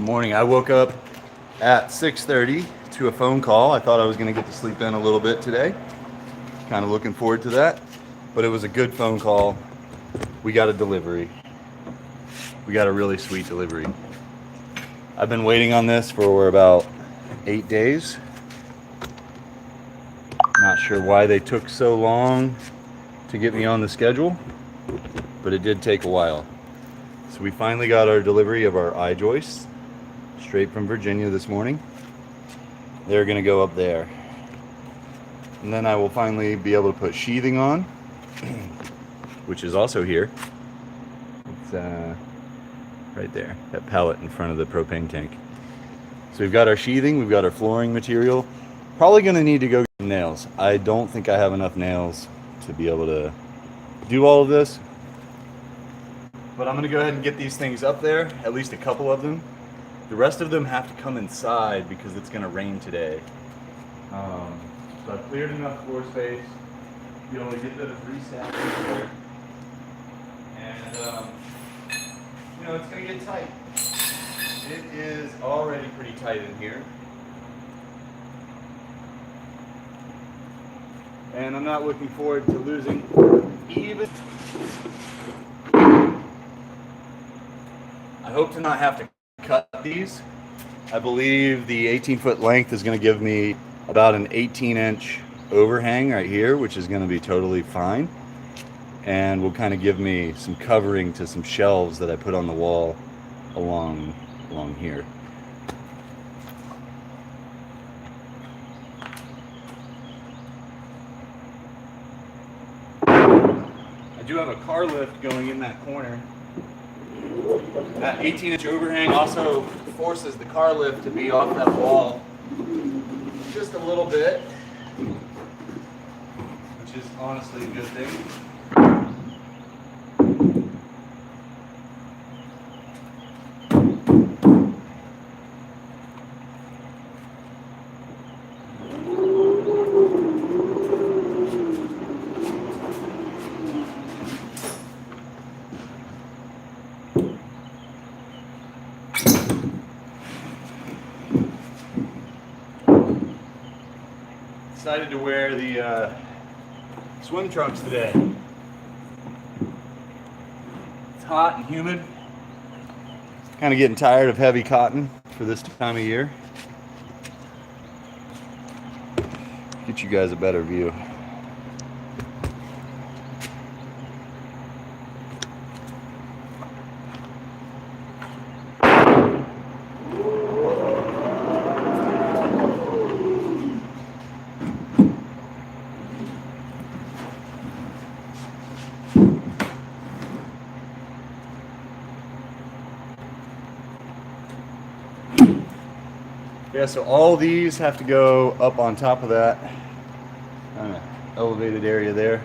Morning. I woke up at 6:30 to a phone call. I thought I was going to get to sleep in a little bit today. Kind of looking forward to that. But it was a good phone call. We got a delivery. We got a really sweet delivery. I've been waiting on this for about 8 days. Not sure why they took so long to get me on the schedule, but it did take a while. So we finally got our delivery of our I-Joists straight from Virginia this morning. They're gonna go up there. And then I will finally be able to put sheathing on, which is also here. It's right there, that pallet in front of the propane tank. So we've got our sheathing, we've got our flooring material. Probably gonna need to go get some nails. I don't think I have enough nails to be able to do all of this. But I'm gonna go ahead and get these things up there, at least a couple of them. The rest of them have to come inside because it's gonna rain today. So I've cleared enough floor space to be able to get the 3 stacks in there. And it's gonna get tight. It is already pretty tight in here. And I'm not looking forward to losing even. I hope to not have to cut these. I believe the 18-foot length is going to give me about an 18-inch overhang right here, which is going to be totally fine, and will kind of give me some covering to some shelves that I put on the wall along here. I do have a car lift going in that corner. That 18-inch overhang also forces the car lift to be off that wall just a little bit, which is honestly a good thing. Decided to wear the swim trunks today. It's hot and humid. Kind of getting tired of heavy cotton for this time of year. Get you guys a better view. Yeah, so all these have to go up on top of that elevated area there.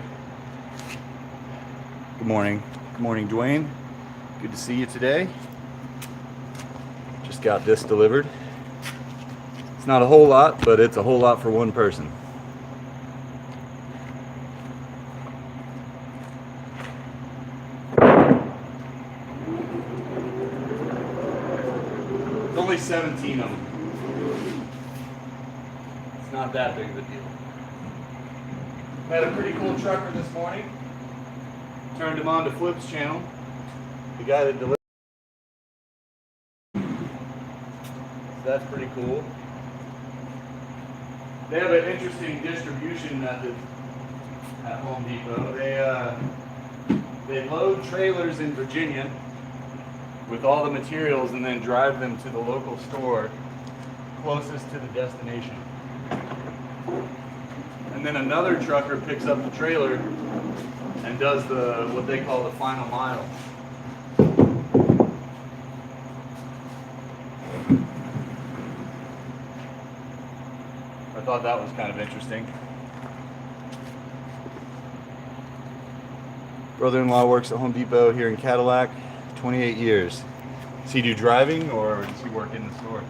Good morning. Good morning, Dwayne. Good to see you today. Just got this delivered. It's not a whole lot, but it's a whole lot for one person. It's only 17 of them. It's not that big of a deal. Had a pretty cool trucker this morning. Turned him on to Flip's channel. The guy that delivered. So that's pretty cool. They have an interesting distribution method at Home Depot. They load trailers in Virginia with all the materials and then drive them to the local store closest to the destination. And then another trucker picks up the trailer and does what they call the final mile. I thought that was kind of interesting. Brother-in-law works at Home Depot here in Cadillac, 28 years. Does he do driving or does he work in the store?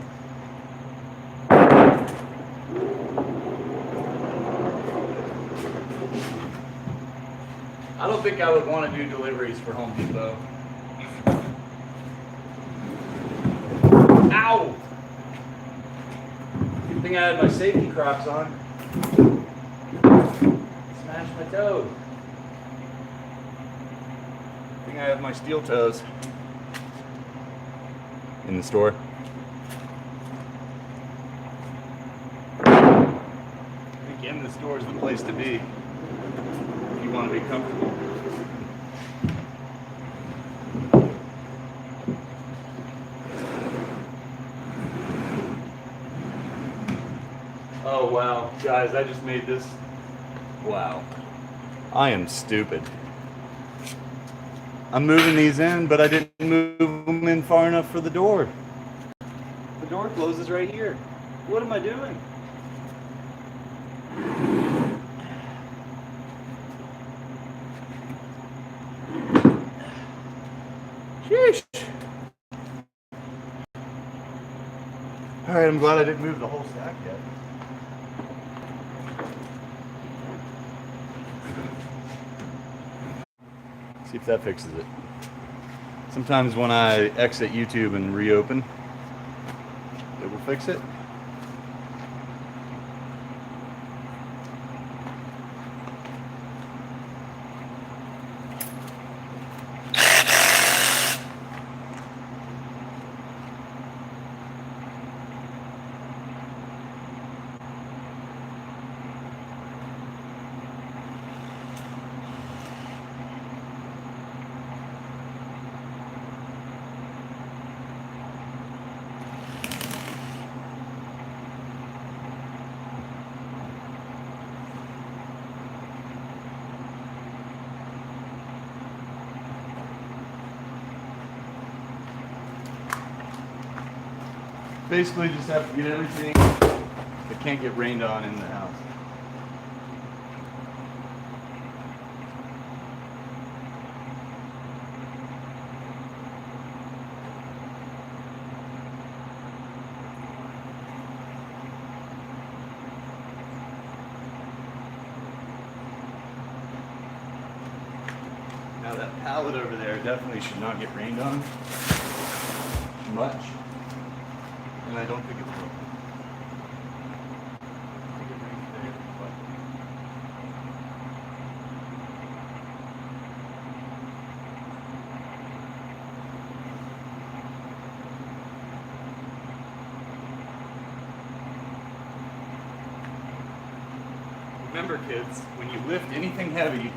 I don't think I would want to do deliveries for Home Depot. Ow! Good thing I had my safety Crocs on. Smashed my toe. Good thing I have my steel toes in the store. Again, the store is the place to be if you want to be comfortable. Oh wow, guys, I just made this. Wow. I am stupid. I'm moving these in, but I didn't move them in far enough for the door. The door closes right here. What am I doing? Sheesh. Alright, I'm glad I didn't move the whole stack yet. See if that fixes it. Sometimes when I exit YouTube and reopen, it will fix it. Basically just have to get everything that can't get rained on in the house. Now that pallet over there definitely should not get rained on much. And I don't think it's broken. I think it rained there, but remember, kids, when you lift anything heavy,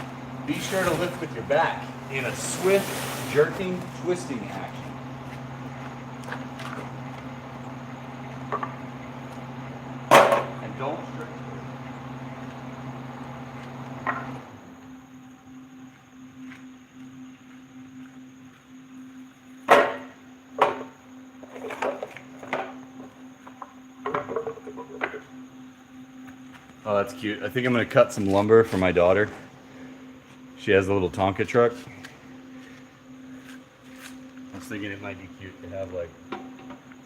be sure to lift with your back in a swift, jerking, twisting action. And don't stretch. Oh, that's cute. I think I'm going to cut some lumber for my daughter. She has a little Tonka truck. I was thinking it might be cute to have like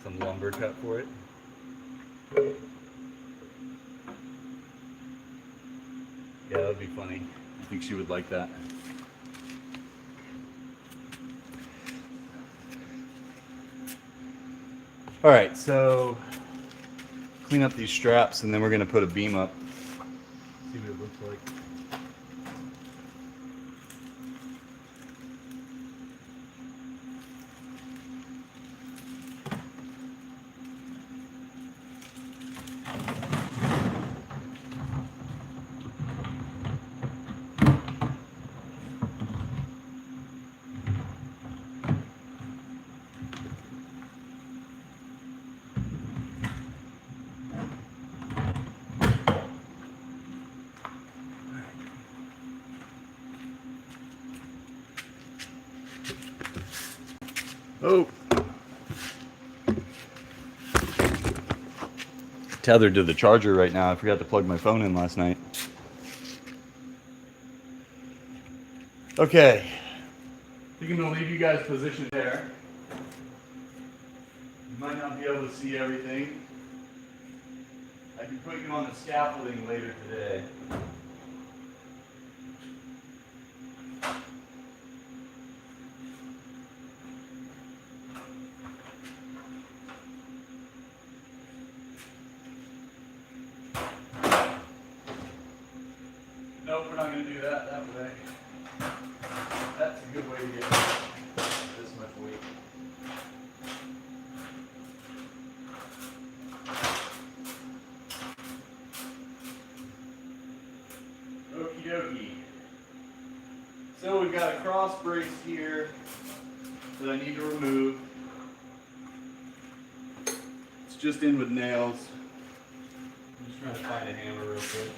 some lumber cut for it. Yeah, that would be funny. I think she would like that. All right, so clean up these straps and then we're going to put a beam up. See what it looks like. Oh. Tethered to the charger right now. I forgot to plug my phone in last night. Okay. I think I'm going to leave you guys positioned there. You might not be able to see everything. I can put you on the scaffolding later today. not going to do that way. That's a good way to get this much weight. Okie dokie. So we've got a cross brace here that I need to remove. It's just in with nails. I'm just trying to find a hammer real quick.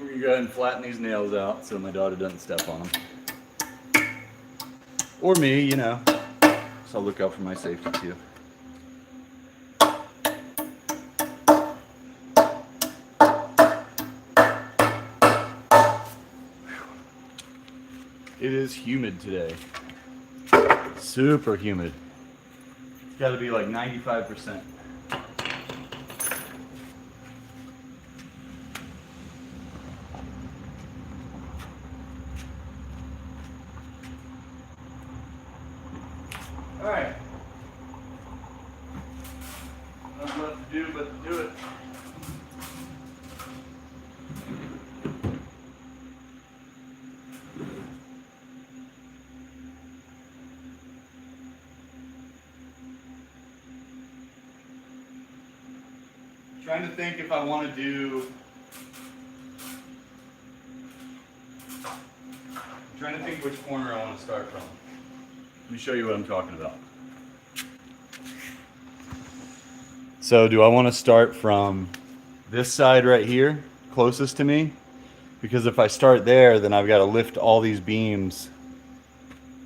We're going to go ahead and flatten these nails out so my daughter doesn't step on them. Or me, you know. So I'll look out for my safety too. It is humid today. Super humid. It's got to be like 95%. All right. Nothing left to do but to do it. Trying to think if I want to do. I'm trying to think which corner I want to start from. Let me show you what I'm talking about. So do I want to start from this side right here, closest to me? Because if I start there, then I've got to lift all these beams,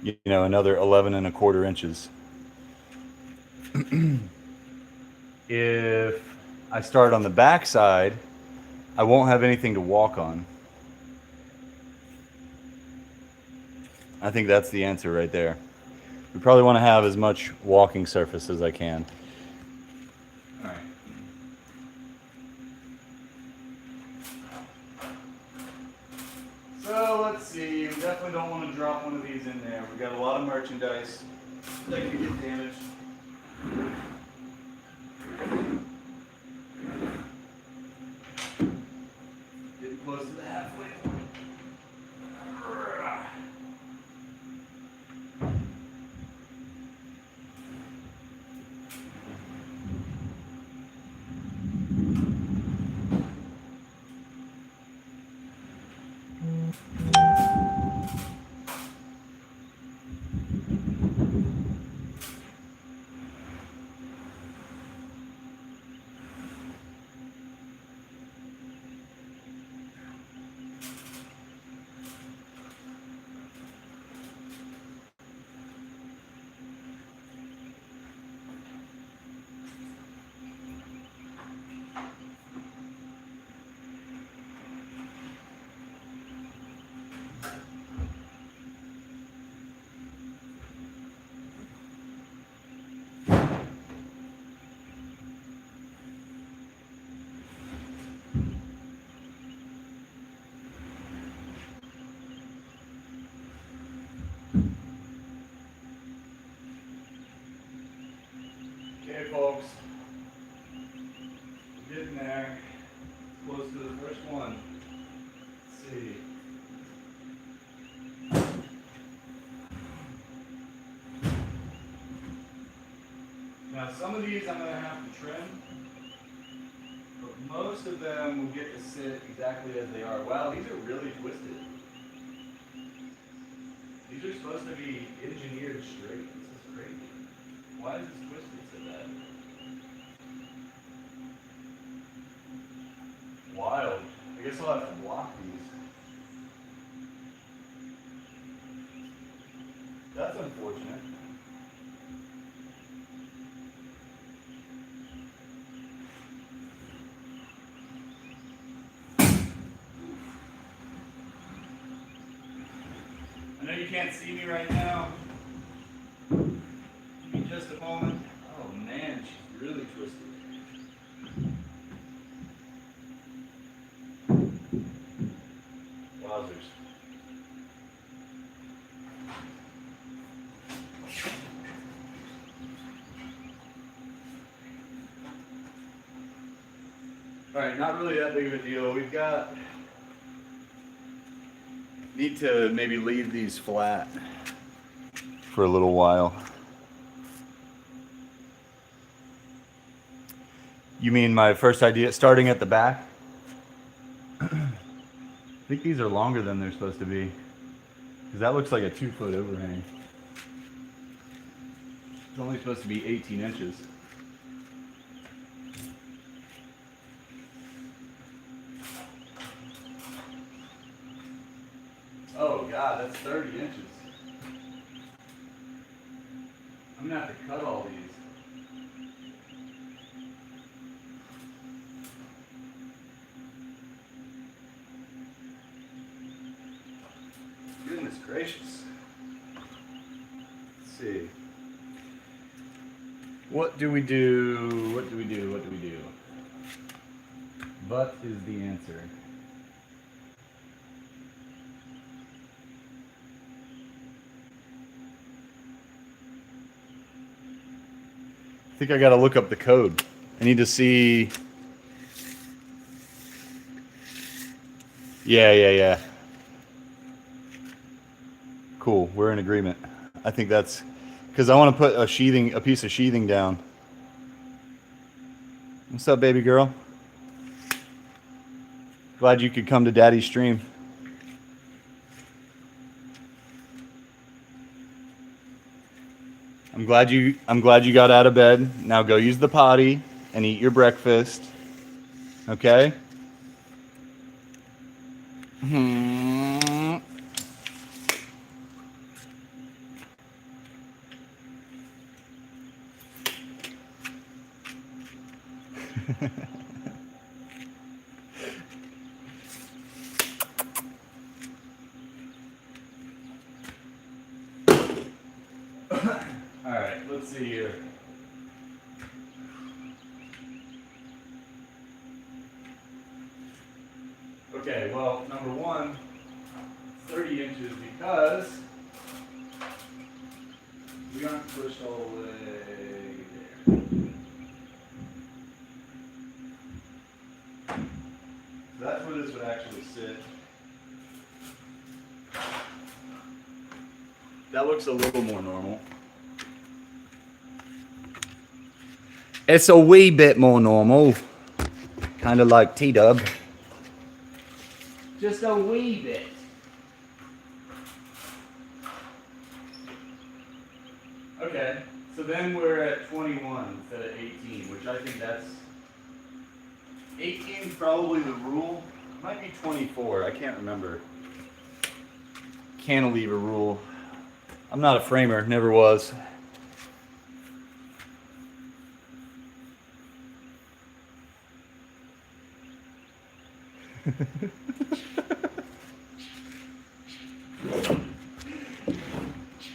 you know, another 11¼ inches. If I start on the back side, I won't have anything to walk on. I think that's the answer right there. We probably want to have as much walking surface as I can. All right. So let's see, we definitely don't want to drop one of these in there. We've got a lot of merchandise that could get damaged. Getting close to the halfway point. Okay, folks, we're getting there, close to the first one. Let's see. Now, some of these I'm going to have to trim, but most of them will get to sit exactly as they are. Wow, these are really twisted. These are supposed to be engineered straight. This is crazy. Why is this twisted so bad? Wild. I guess I'll have to block these. That's unfortunate. I know you can't see me right now. Give me just a moment. Oh twisted. Wowzers. Alright, not really that big of a deal. Need to maybe leave these flat for a little while. You mean my first idea, starting at the back? I think these are longer than they're supposed to be, because that looks like a 2-foot overhang. It's only supposed to be 18 inches. Oh God, that's 30 inches. I'm gonna have to cut all these. Goodness gracious. Let's see. What do we do? What do we do? What do we do? But is the answer. I think I gotta look up the code. I need to see. Yeah. Cool, we're in agreement. I think that's because I want to put a piece of sheathing down. What's up, baby girl? Glad you could come to Daddy's stream. I'm glad you got out of bed. Now go use the potty and eat your breakfast. Okay? All right, let's see here. Okay, well, number one, 30 inches because we aren't pushed all the way there. So that's where this would actually sit. That looks a little more normal. It's a wee bit more normal. Kind of like T-Dub. Just a wee bit. Okay, so then we're at 21 instead of 18, which I think that's 18 is probably the rule. It might be 24, I can't remember. Cantilever rule. I'm not a framer, never was.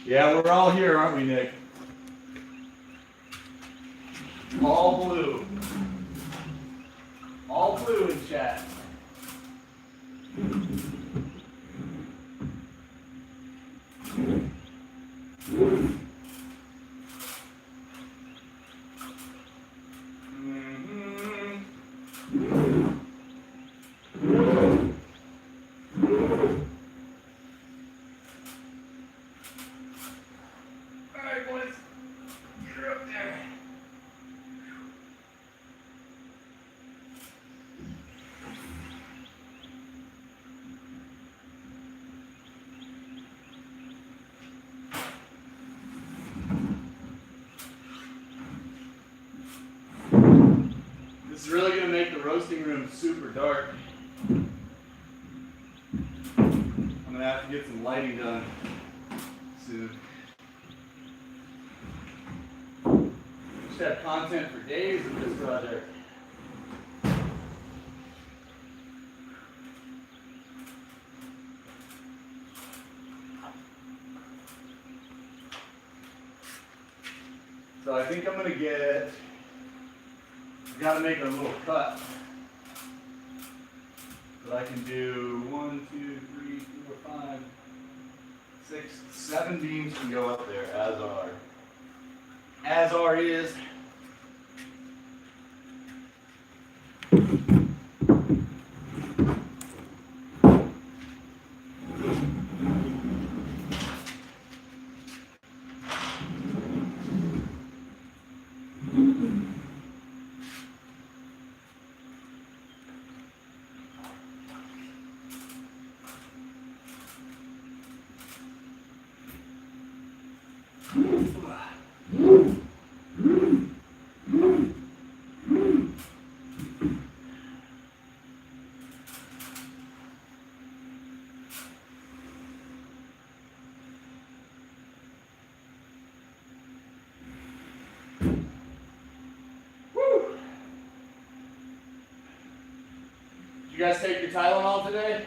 Yeah, we're all here, aren't we, Nick? All blue. All blue in chat. This is really going to make the roasting room super dark. I'm going to have to get some lighting done soon. Just have content for days with this project. So I think I'm going to get Got to make a little cut. But I can do 1, 2, 3, 4, 5, 6, 7 beams can go up there as are. As are is. Did you guys take your Tylenol today?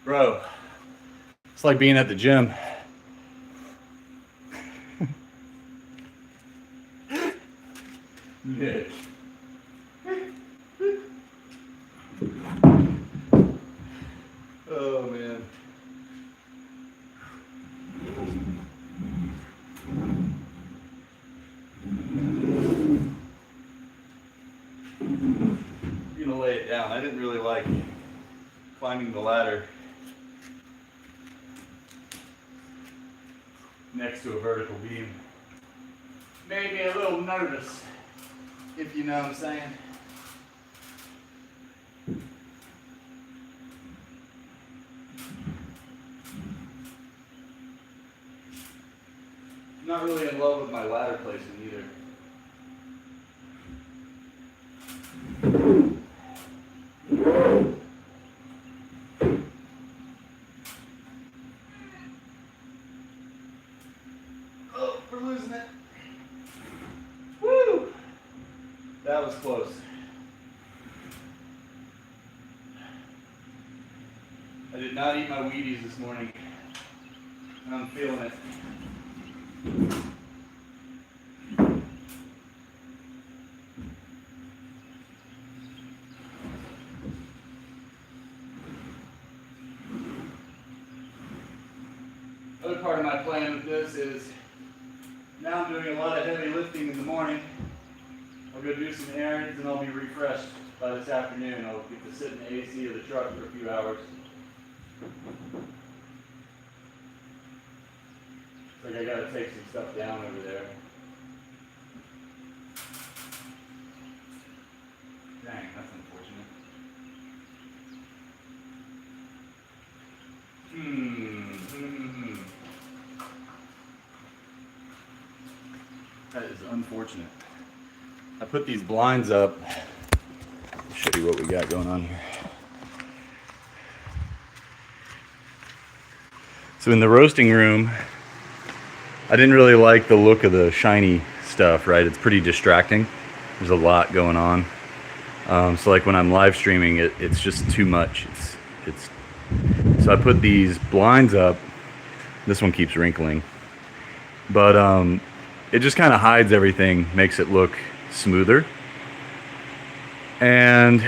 Bro, it's like being at the gym. Nick. Oh man. I'm gonna lay it down. I didn't really like climbing the ladder next to a vertical beam. Made me a little nervous, if you know what I'm saying. I'm not really in love with my ladder placement either. Oh, we're losing it. Woo! That was close. I did not eat my Wheaties this morning, and I'm feeling it. Other part of my plan with this is, now I'm doing a lot of heavy lifting in the morning. I'll go do some errands and I'll be refreshed by this afternoon. I'll get to sit in the AC of the truck for a few hours. Like I gotta take some stuff down over there. Dang, that's unfortunate. That is unfortunate. I put these blinds up. I'll show you what we got going on here. So in the roasting room, I didn't really like the look of the shiny stuff, right? It's pretty distracting. There's a lot going on. So like when I'm live streaming, it's just too much. So I put these blinds up. This one keeps wrinkling, but it just kind of hides everything, makes it look smoother. And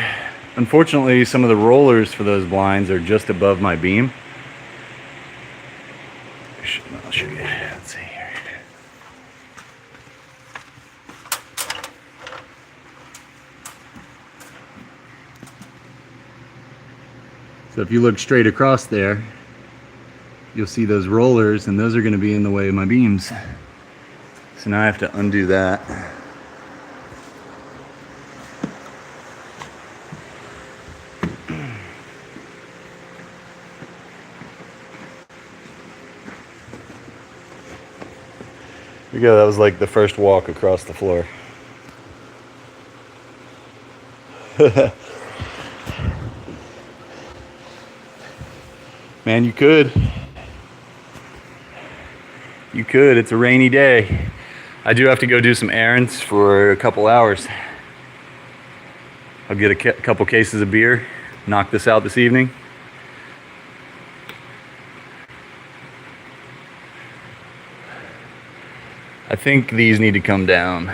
unfortunately, some of the rollers for those blinds are just above my beam. I'll show you. Let's see here. So if you look straight across there, you'll see those rollers, and those are going to be in the way of my beams. So now I have to undo that. There you go, that was like the first walk across the floor. Man, you could. It's a rainy day. I do have to go do some errands for a couple hours. I'll get a couple cases of beer, knock this out this evening. I think these need to come down,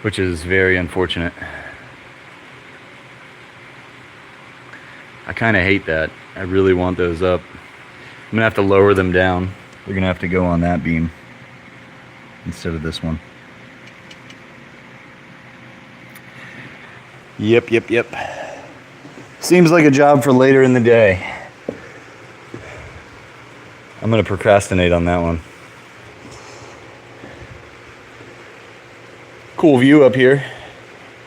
which is very unfortunate. I kind of hate that. I really want those up. I'm gonna have to lower them down. They're gonna have to go on that beam instead of this one. Yep. Seems like a job for later in the day. I'm gonna procrastinate on that one. Cool view up here.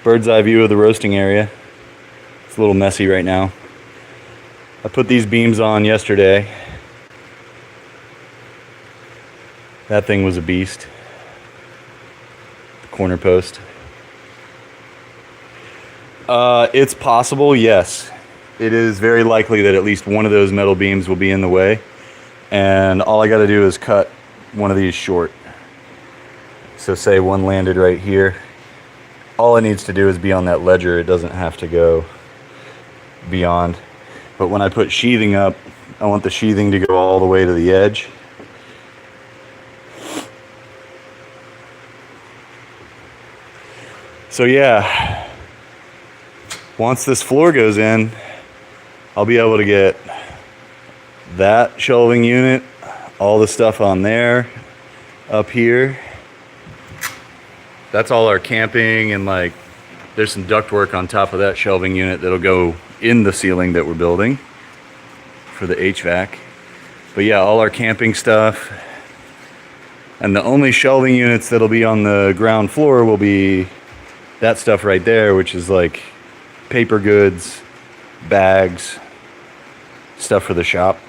Bird's eye view of the roasting area. It's a little messy right now. I put these beams on yesterday. That thing was a beast. The corner post. It's possible, yes. It is very likely that at least one of those metal beams will be in the way. And all I gotta do is cut one of these short. So say one landed right here. All it needs to do is be on that ledger. It doesn't have to go beyond. But when I put sheathing up, I want the sheathing to go all the way to the edge. So yeah, once this floor goes in, I'll be able to get that shelving unit, all the stuff on there, up here. That's all our camping, and like there's some ductwork on top of that shelving unit that'll go in the ceiling that we're building for the HVAC. But yeah, all our camping stuff. And the only shelving units that'll be on the ground floor will be that stuff right there, which is like paper goods, bags, stuff for the shop.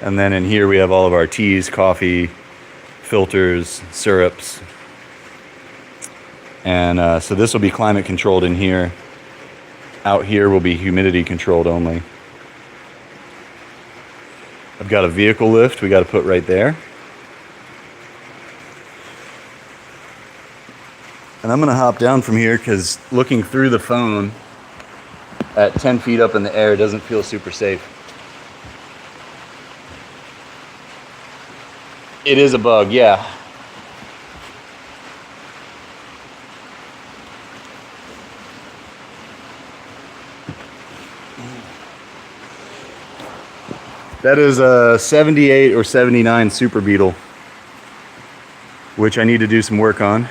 And then in here we have all of our teas, coffee, filters, syrups. And so this will be climate controlled in here. Out here will be humidity controlled only. I've got a vehicle lift we got to put right there. And I'm going to hop down from here because looking through the phone at 10 feet up in the air doesn't feel super safe. It is a bug, yeah. That is a 78 or 79 Super Beetle, which I need to do some work on.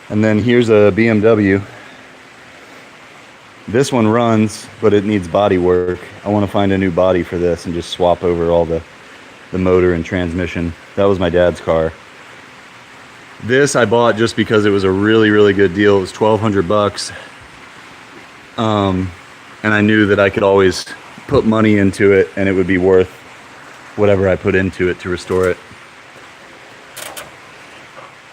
And then here's a BMW. This one runs, but it needs body work. I want to find a new body for this and just swap over all the motor and transmission. That was my dad's car. This I bought just because it was a really, really good deal. It was $1,200. And I knew that I could always put money into it and it would be worth whatever I put into it to restore it.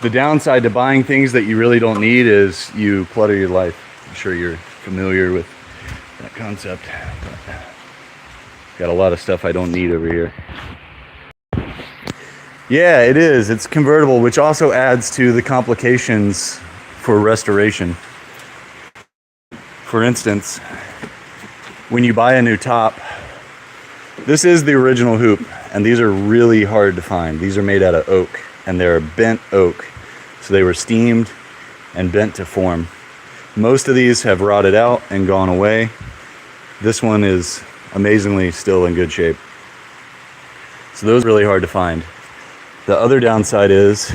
The downside to buying things that you really don't need is you clutter your life. I'm sure you're familiar with that concept. Got a lot of stuff I don't need over here. Yeah, it is. It's convertible, which also adds to the complications for restoration. For instance, when you buy a new top, this is the original hoop, and these are really hard to find. These are made out of oak, and they're bent oak. So they were steamed and bent to form. Most of these have rotted out and gone away. This one is amazingly still in good shape. So those are really hard to find. The other downside is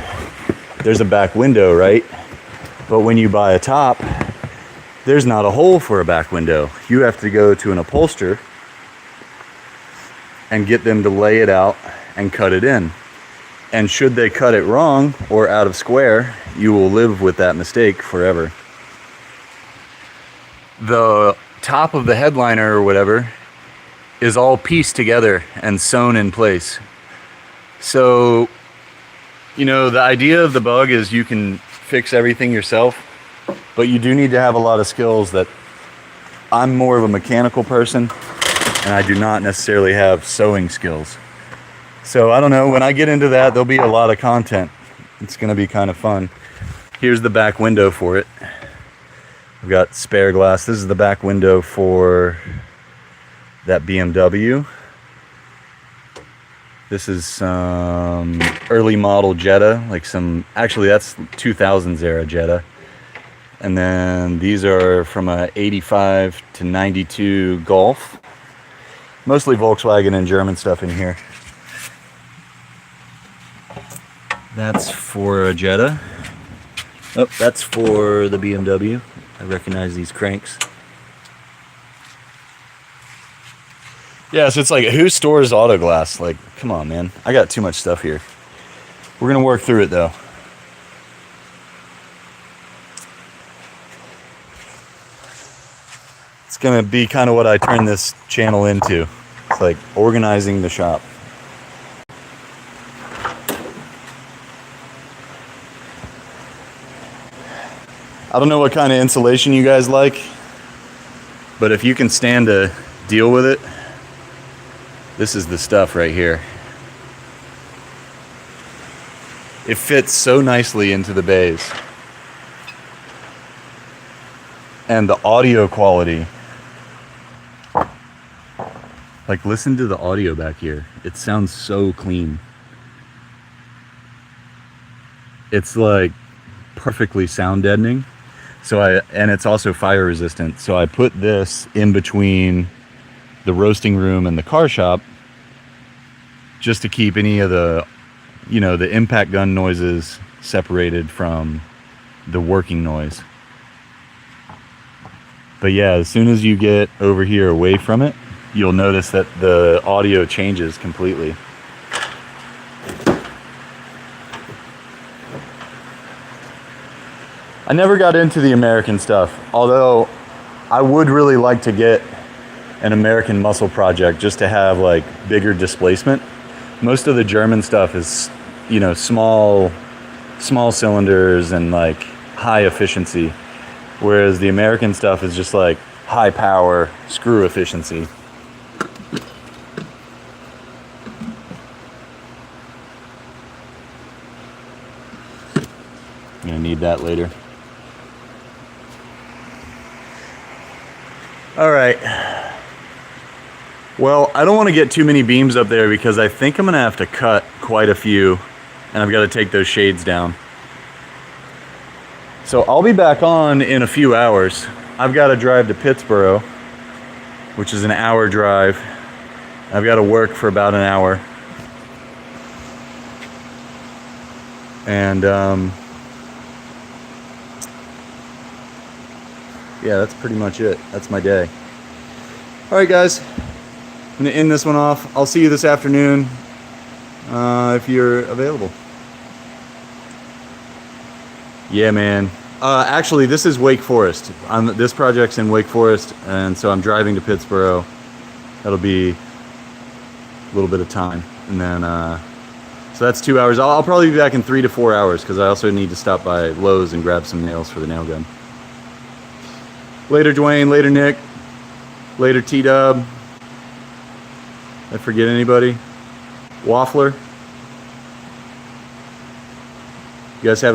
there's a back window, right? But when you buy a top, there's not a hole for a back window. You have to go to an upholsterer and get them to lay it out and cut it in. And should they cut it wrong or out of square, you will live with that mistake forever. The top of the headliner or whatever is all pieced together and sewn in place. So, you know, the idea of the bug is you can fix everything yourself, but you do need to have a lot of skills that I'm more of a mechanical person and I do not necessarily have sewing skills. So I don't know, when I get into that, there'll be a lot of content. It's going to be kind of fun. Here's the back window for it. I've got spare glass. This is the back window for that BMW. This is some early model Jetta, like actually that's 2000s era Jetta. And then these are from a 85 to 92 Golf. Mostly Volkswagen and German stuff in here. That's for a Jetta. Oh, that's for the BMW. I recognize these cranks. Yeah, so it's like, who stores auto glass? Like, come on, man. I got too much stuff here. We're gonna work through it though. It's gonna be kind of what I turn this channel into. It's like organizing the shop. I don't know what kind of insulation you guys like, but if you can stand to deal with it, this is the stuff right here. It fits so nicely into the bays. And the audio quality. Like, listen to the audio back here. It sounds so clean. It's like perfectly sound deadening. And it's also fire resistant. So I put this in between the roasting room and the car shop just to keep any of the, the impact gun noises separated from the working noise. But yeah, as soon as you get over here away from it, you'll notice that the audio changes completely. I never got into the American stuff, although I would really like to get an American muscle project just to have like bigger displacement. Most of the German stuff is, small cylinders and like high efficiency, whereas the American stuff is just like high power, screw efficiency. I'm gonna need that later. All right. Well, I don't want to get too many beams up there because I think I'm gonna have to cut quite a few, and I've got to take those shades down. So I'll be back on in a few hours. I've got to drive to Pittsburgh, which is an hour drive. I've got to work for about an hour. And yeah, that's pretty much it. That's my day. All right, guys. I'm gonna end this one off. I'll see you this afternoon if you're available. Yeah, man. Actually, this is Wake Forest. This project's in Wake Forest, and so I'm driving to Pittsburgh. That'll be a little bit of time, and then so that's 2 hours. I'll probably be back in 3 to 4 hours because I also need to stop by Lowe's and grab some nails for the nail gun. Later, Dwayne. Later, Nick. Later, T-Dub. Did I forget anybody? Waffler. You guys have a good